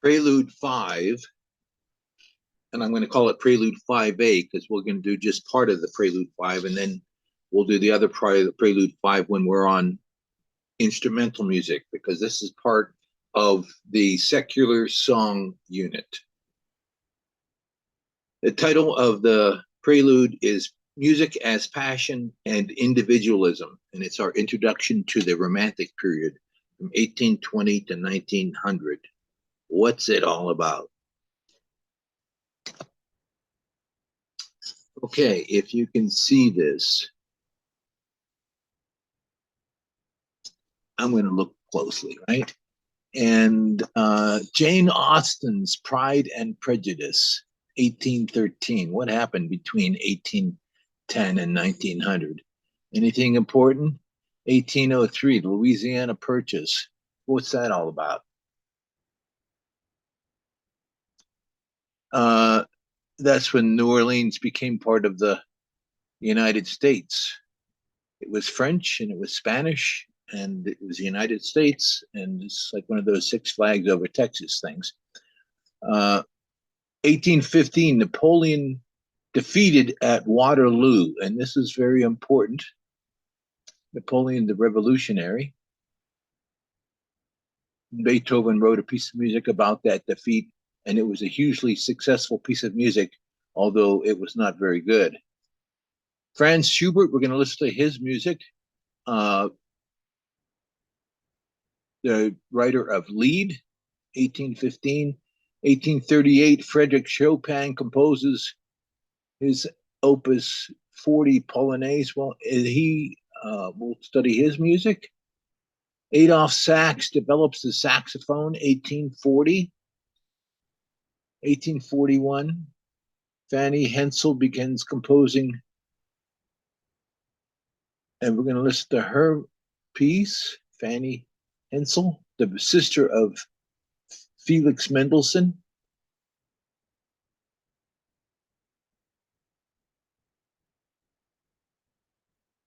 Prelude 5, and I'm going to call it Prelude 5A because we're going to do just part of the Prelude 5, and then we'll do the other part of the Prelude 5 when we're on instrumental music, because this is part of the secular song unit. The title of the Prelude is Music as Passion and Individualism, and it's our introduction to the Romantic period from 1820 to 1900. What's it all about? Okay, if you can see this, I'm going to look closely, right? And Jane Austen's Pride and Prejudice, 1813. What happened between 1810 and 1900? Anything important? 1803, the Louisiana Purchase. What's that all about? That's when New Orleans became part of the United States. It was French and it was Spanish and it was the United States, and it's like one of those Six Flags over Texas things. 1815, Napoleon defeated at Waterloo, and this is very important. Napoleon the Revolutionary. Beethoven wrote a piece of music about that defeat, and it was a hugely successful piece of music, although it was not very good. Franz Schubert, we're going to listen to his music. The writer of Lied, 1815. 1838, Frederick Chopin composes his Opus 40 Polonaise. Well, we'll study his music. Adolph Sax develops the saxophone, 1840. 1841, Fanny Hensel begins composing, and we're going to listen to her piece, Fanny Hensel, the sister of Felix Mendelssohn.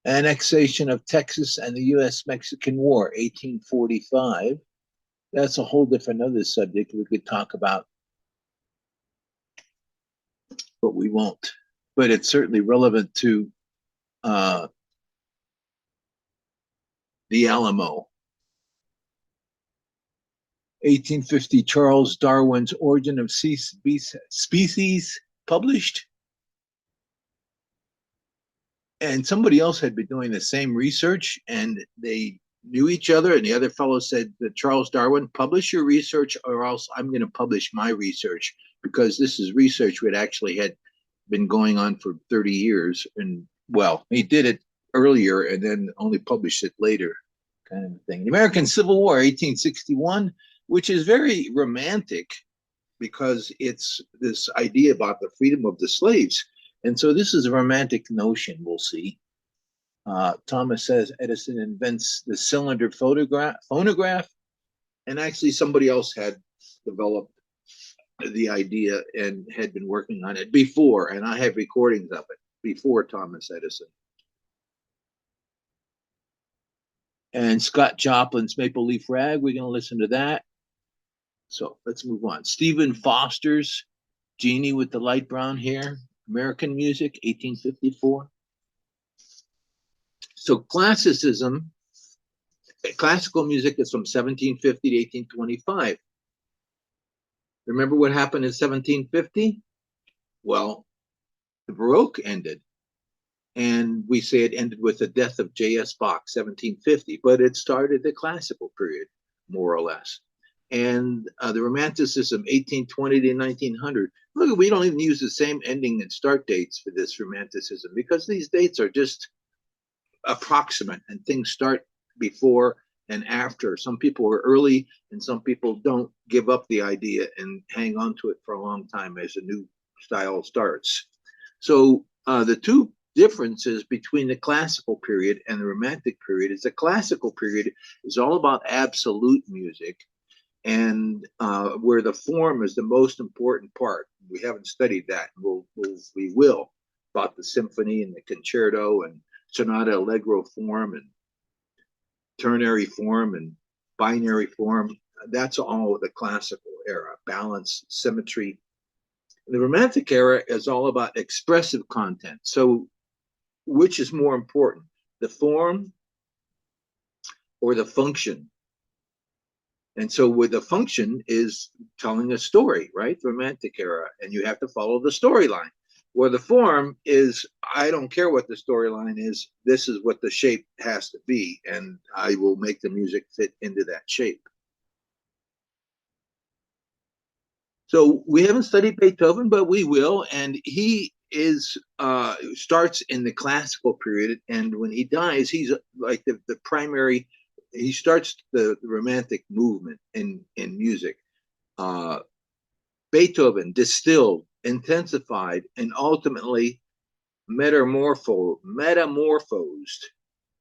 Annexation of Texas and the U.S.-Mexican War, 1845. That's a whole different other subject we could talk about, but we won't. But it's certainly relevant to the Alamo. 1850, Charles Darwin's Origin of Species published. And somebody else had been doing the same research, and they knew each other, and the other fellow said that Charles Darwin, publish your research or else I'm going to publish my research, because this is research that actually had been going on for 30 years. And well, he did it earlier and then only published it later, kind of thing. The American Civil War, 1861, which is very romantic because it's this idea about the freedom of the slaves. And so this is a romantic notion, we'll see. Thomas says Edison invents the cylinder phonograph, and actually somebody else had developed the idea and had been working on it before, and I have recordings of it before Thomas Edison. And Scott Joplin's Maple Leaf Rag, we're going to listen to that. So let's move on. Stephen Foster's Jeannie with the Light Brown Hair, American Music, 1854. So classical music is from 1750 to 1825. Remember what happened in 1750? Well, the Baroque ended. And we say it ended with the death of J.S. Bach, 1750, but it started the classical period, more or less. And the Romanticism, 1820 to 1900. Look, we don't even use the same ending and start dates for this Romanticism because these dates are just approximate and things start before and after. Some people are early and some people don't give up the idea and hang on to it for a long time as a new style starts. So the two differences between the classical period and the Romantic period is the classical period is all about absolute music, and where the form is the most important part. We haven't studied that. We will, about the symphony and the concerto and sonata allegro form and ternary form and binary form. That's all the classical. era, balance, symmetry. The Romantic era is all about expressive content. So, which is more important, the form or the function? And so, with the function is telling a story, right? The Romantic era, and you have to follow the storyline. Where the form is, I don't care what the storyline is, this is what the shape has to be, and I will make the music fit into that shape. So we haven't studied Beethoven, but we will, and he is starts in the classical period, and when he dies, he's like the primary. He starts the Romantic movement in music. Uh, Beethoven distilled, intensified, and ultimately metamorphosed,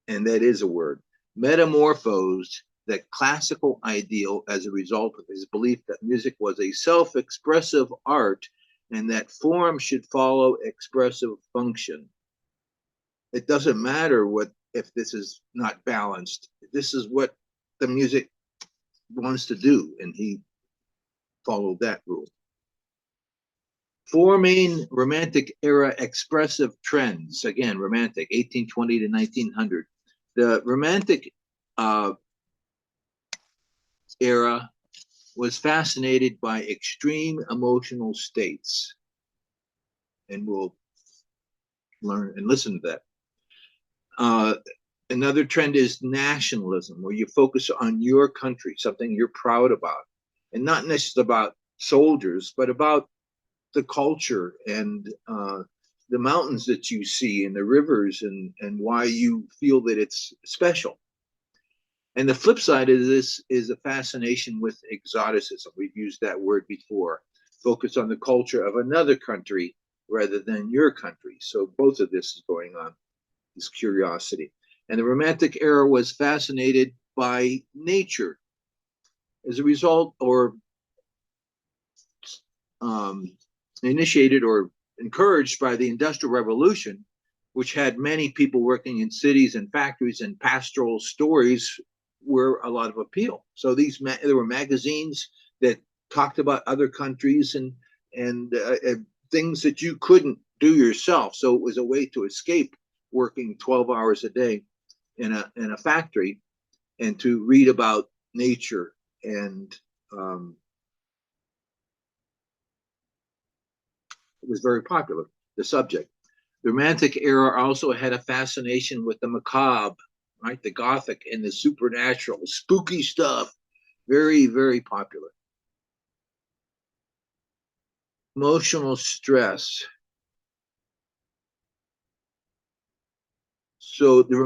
and that is a word, metamorphosed the classical ideal as a result of his belief that music was a self-expressive art and that form should follow expressive function. It doesn't matter what if this is not balanced. This is what the music wants to do, and he followed that rule. Four main Romantic era expressive trends. Again, Romantic, 1820 to 1900. The Romantic era was fascinated by extreme emotional states. And we'll learn and listen to that. Another trend is nationalism, where you focus on your country, something you're proud about, and not necessarily about soldiers, but about the culture and the mountains that you see and the rivers and why you feel that it's special. And the flip side of this is a fascination with exoticism. We've used that word before. Focus on the culture of another country rather than your country. So both of this is going on, this curiosity. And the Romantic era was fascinated by nature. As a result, or initiated or encouraged by the Industrial Revolution, which had many people working in cities and factories, and pastoral stories were a lot of appeal. So there were magazines that talked about other countries and things that you couldn't do yourself. So it was a way to escape working 12 hours a day in a factory and to read about nature and it was very popular, the subject. The Romantic era also had a fascination with the macabre, right? The Gothic and the supernatural, spooky stuff. Very, very popular. Emotional stress. So the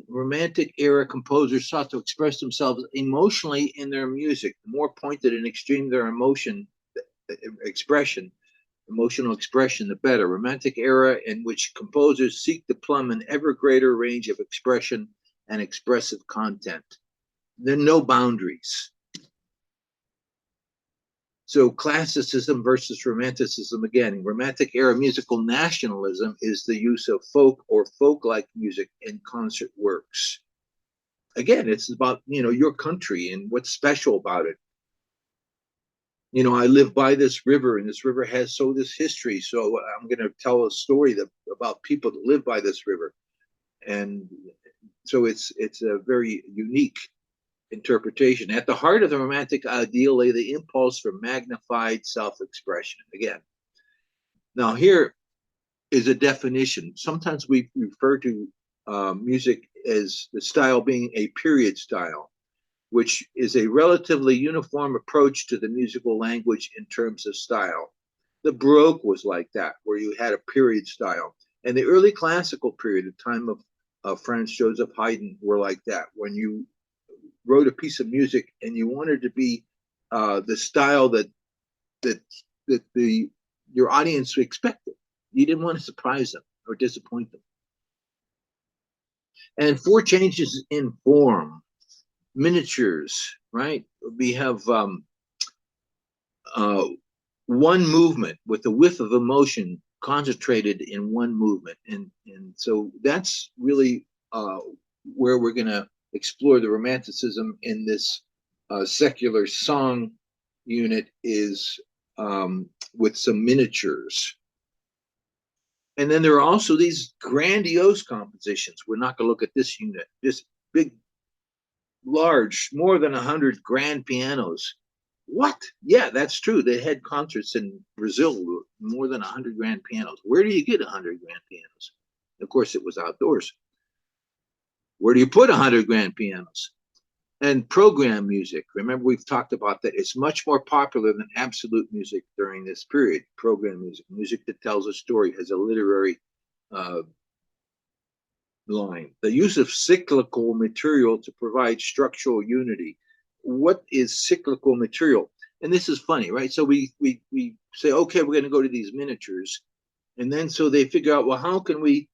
Romantic era composers sought to express themselves emotionally in their music. The more pointed and extreme their expression, emotional expression, the better. Romantic era in which composers seek to plumb an ever greater range of expression and expressive content. There are no boundaries. So classicism versus romanticism again. Romantic era musical nationalism is the use of folk or folk-like music in concert works. Again, it's about, your country and what's special about it. I live by this river, and this river has this history. So I'm going to tell a story about people that live by this river, and so it's a very unique interpretation. At the heart of the Romantic ideal lay the impulse for magnified self-expression. Again, now here is a definition. Sometimes we refer to music as the style being a period style, which is a relatively uniform approach to the musical language in terms of style. The Baroque was like that, where you had a period style. And the early classical period, the time of Franz Joseph Haydn, were like that. When you wrote a piece of music and you wanted to be the style that your audience expected, you didn't want to surprise them or disappoint them. And four changes in form. Miniatures, right? We have one movement with the width of emotion concentrated in one movement, and so that's really where we're going to explore the romanticism in this secular song, unit is with some miniatures. And then there are also these grandiose compositions. We're not going to look at this unit, this big, large, more than 100 grand pianos. What? Yeah, that's true. They had concerts in Brazil, more than 100 grand pianos. Where do you get 100 grand pianos? Of course, it was outdoors. Where do you put 100 grand pianos? And program music. Remember, we've talked about that. It's much more popular than absolute music during this period. Program music, music that tells a story, has a literary uh, line. The use of cyclical material to provide structural unity. What is cyclical material? And this is funny, right? So we say, okay, we're going to go to these miniatures, and then so they figure out, well, how can we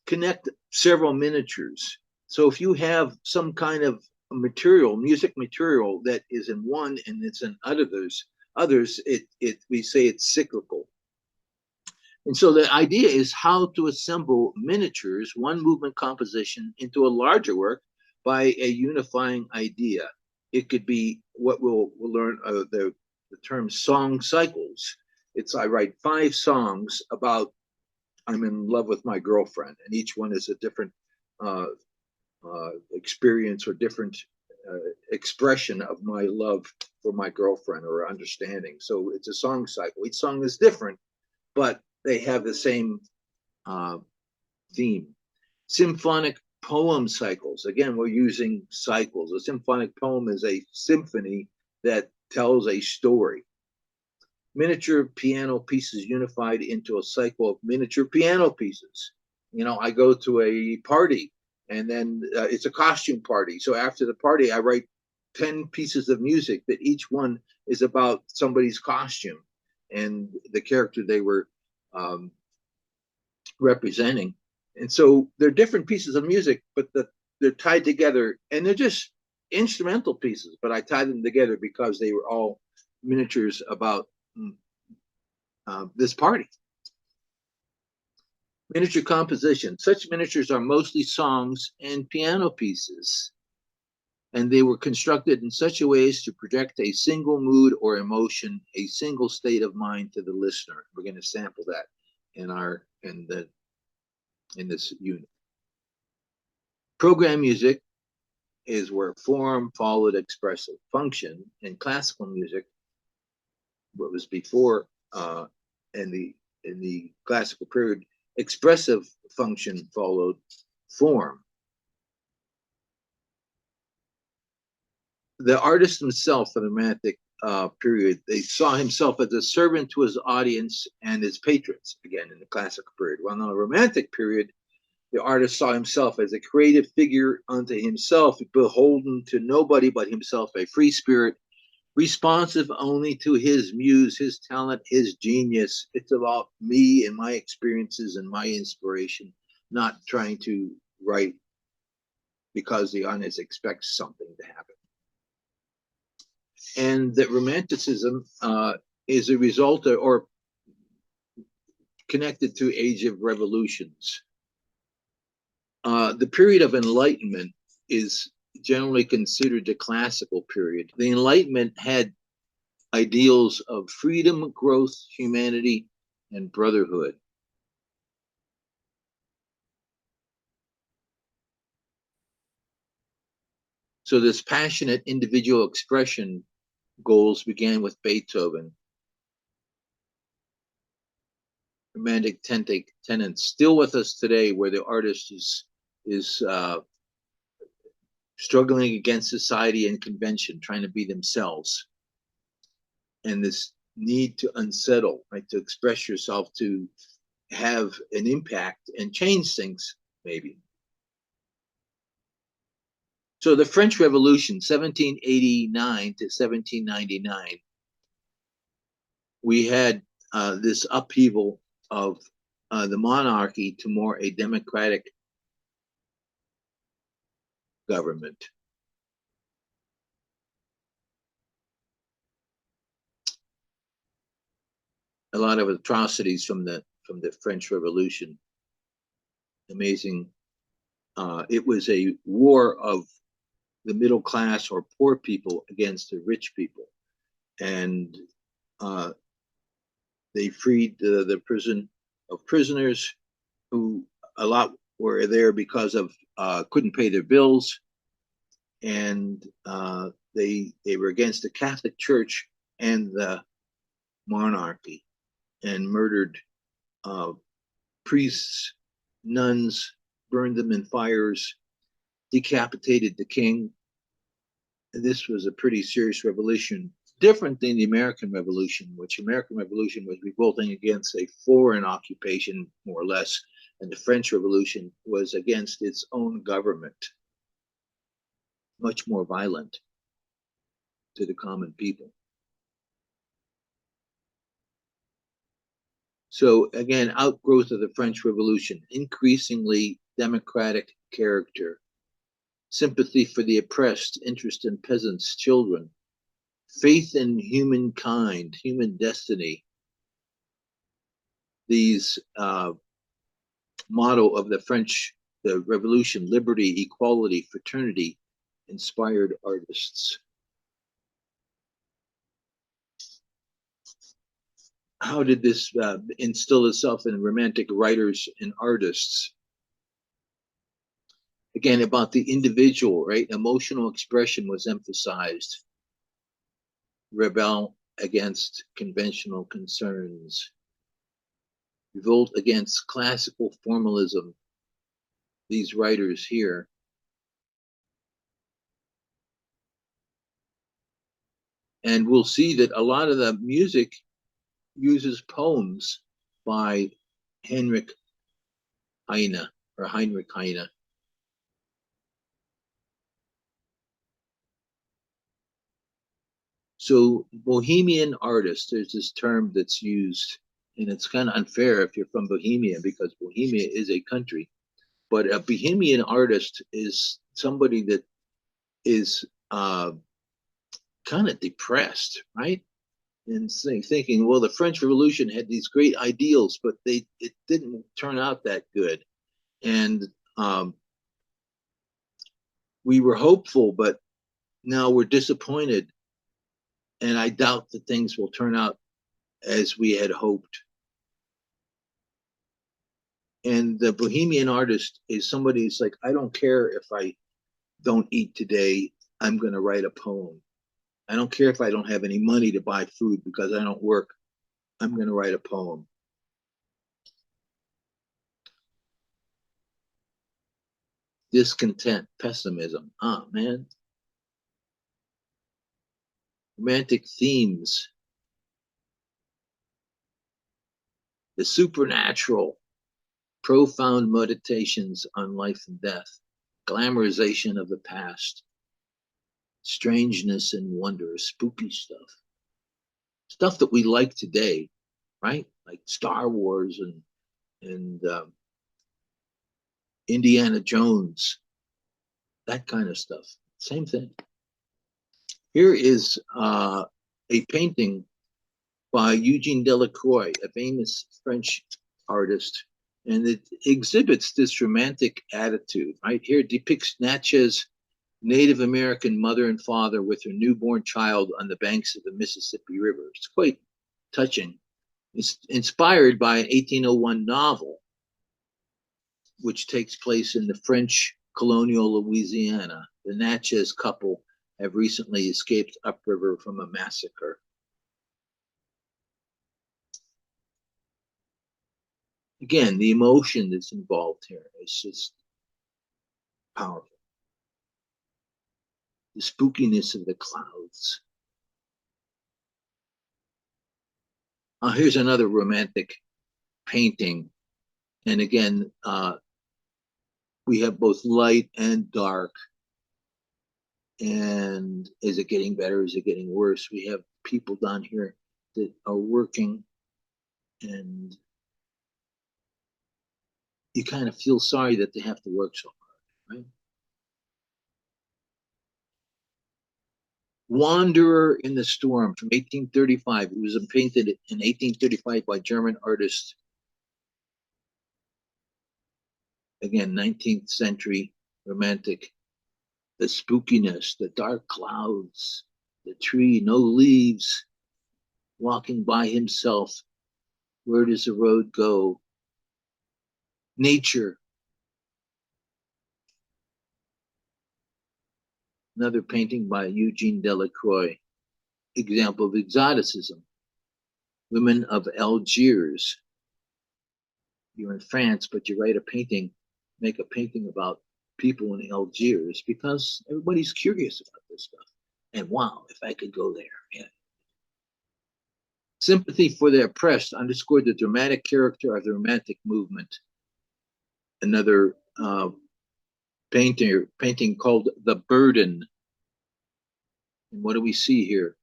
connect several miniatures? So if you have some kind of material, music material that is in one and it's in others, we say it's cyclical. And so the idea is how to assemble miniatures, one movement composition, into a larger work by a unifying idea. It could be what we'll learn the term song cycles. It's I write 5 songs about I'm in love with my girlfriend, and each one is a different uh, experience or different expression of my love for my girlfriend or understanding. So it's a song cycle. Each song is different, but they have the same uh, theme. Symphonic poem cycles. Again, we're using cycles. A symphonic poem is a symphony that tells a story. Miniature piano pieces unified into a cycle of miniature piano pieces. You know, I go to a party and then it's a costume party. So after the party, I write 10 pieces of music that each one is about somebody's costume and the character they were um, representing. And so they're different pieces of music, but they're tied together and they're just instrumental pieces, but I tied them together because they were all miniatures about this party. Miniature composition. Such miniatures are mostly songs and piano pieces, and they were constructed in such a way as to project a single mood or emotion, a single state of mind to the listener. We're going to sample that in this unit. Program music is where form followed expressive function. In classical music, what was before in the classical period, expressive function followed form. The artist himself in the Romantic period, they saw himself as a servant to his audience and his patrons, again in the classical period. While in the Romantic period, the artist saw himself as a creative figure unto himself, beholden to nobody but himself, a free spirit, responsive only to his muse, his talent, his genius. It's about me and my experiences and my inspiration, not trying to write because the audience expects something to happen. And that Romanticism is a result of, or connected to Age of Revolutions. The period of Enlightenment is generally considered the classical period. The Enlightenment had ideals of freedom, growth, humanity, and brotherhood. So this passionate individual expression goals began with Beethoven. Romantic tenets still with us today, where the artist is struggling against society and convention, trying to be themselves, and this need to unsettle, right, to express yourself, to have an impact and change things, maybe. So the French Revolution, 1789 to 1799, we had this upheaval of the monarchy to more a democratic government. A lot of atrocities from the French Revolution. Amazing. It was a war of the middle class or poor people against the rich people. and they freed the prison of prisoners who a lot were there because of couldn't pay their bills, and they were against the Catholic Church and the monarchy, and murdered uh, priests, nuns, burned them in fires, decapitated the king. This was a pretty serious revolution, different than the American Revolution, which American Revolution was revolting against a foreign occupation, more or less, and the French Revolution was against its own government, much more violent to the common people. So again, outgrowth of the French Revolution, increasingly democratic character, sympathy for the oppressed, interest in peasants, children, faith in humankind, human destiny. These motto of the French, the Revolution, liberty, equality, fraternity, inspired artists. How did this instill itself in romantic writers and artists? Again, about the individual, right? Emotional expression was emphasized. Rebel against conventional concerns. Revolt against classical formalism. These writers here. And we'll see that a lot of the music uses poems by Heinrich Heine or Heinrich Heine. So Bohemian artist, there's this term that's used, and it's kind of unfair if you're from Bohemia because Bohemia is a country. But a Bohemian artist is somebody that is kind of depressed, right? And thinking, well, the French Revolution had these great ideals, but it didn't turn out that good. And we were hopeful, but now we're disappointed. And I doubt that things will turn out as we had hoped. And the Bohemian artist is somebody who's like, I don't care if I don't eat today, I'm going to write a poem. I don't care if I don't have any money to buy food because I don't work, I'm going to write a poem. Discontent, pessimism. Ah, man. Romantic themes, the supernatural, profound meditations on life and death, glamorization of the past, strangeness and wonder, spooky stuff that we like today, right? Like Star Wars and Indiana Jones, that kind of stuff. Same thing. Here is a painting by Eugene Delacroix, a famous French artist, and it exhibits this romantic attitude. Right here, it depicts Natchez Native American mother and father with her newborn child on the banks of the Mississippi River. It's quite touching. It's inspired by an 1801 novel, which takes place in the French colonial Louisiana. The Natchez couple have recently escaped upriver from a massacre. Again, the emotion that's involved here is just powerful. The spookiness of the clouds. Here's another romantic painting. And again, we have both light and dark. And is it getting better? Is it getting worse? We have people down here that are working, and you kind of feel sorry that they have to work so hard, right? Wanderer in the Storm from 1835. It was painted in 1835 by German artist. Again, 19th century romantic. The spookiness, the dark clouds, the tree, no leaves, walking by himself. Where does the road go? Nature. Another painting by Eugene Delacroix. Example of exoticism. Women of Algiers. You're in France, but you write a painting, make a painting about people in Algiers because everybody's curious about this stuff. And wow, if I could go there. Yeah. Sympathy for the oppressed underscored the dramatic character of the Romantic movement. Another painting called The Burden. And what do we see here?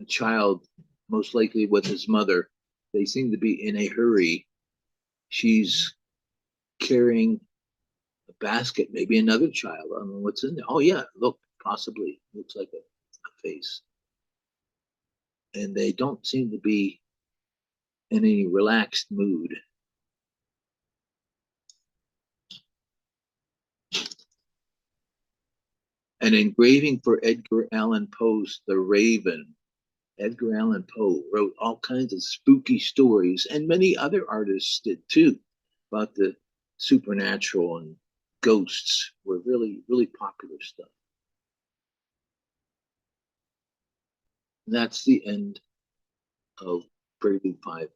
A child, most likely with his mother. They seem to be in a hurry. She's carrying a basket, maybe another child. I don't know what's in there. Oh, yeah, look, possibly. Looks like a face. And they don't seem to be in any relaxed mood. An engraving for Edgar Allan Poe's The Raven. Edgar Allan Poe wrote all kinds of spooky stories, and many other artists did too, about the supernatural, and ghosts were really, really popular stuff. And that's the end of Prelude 5.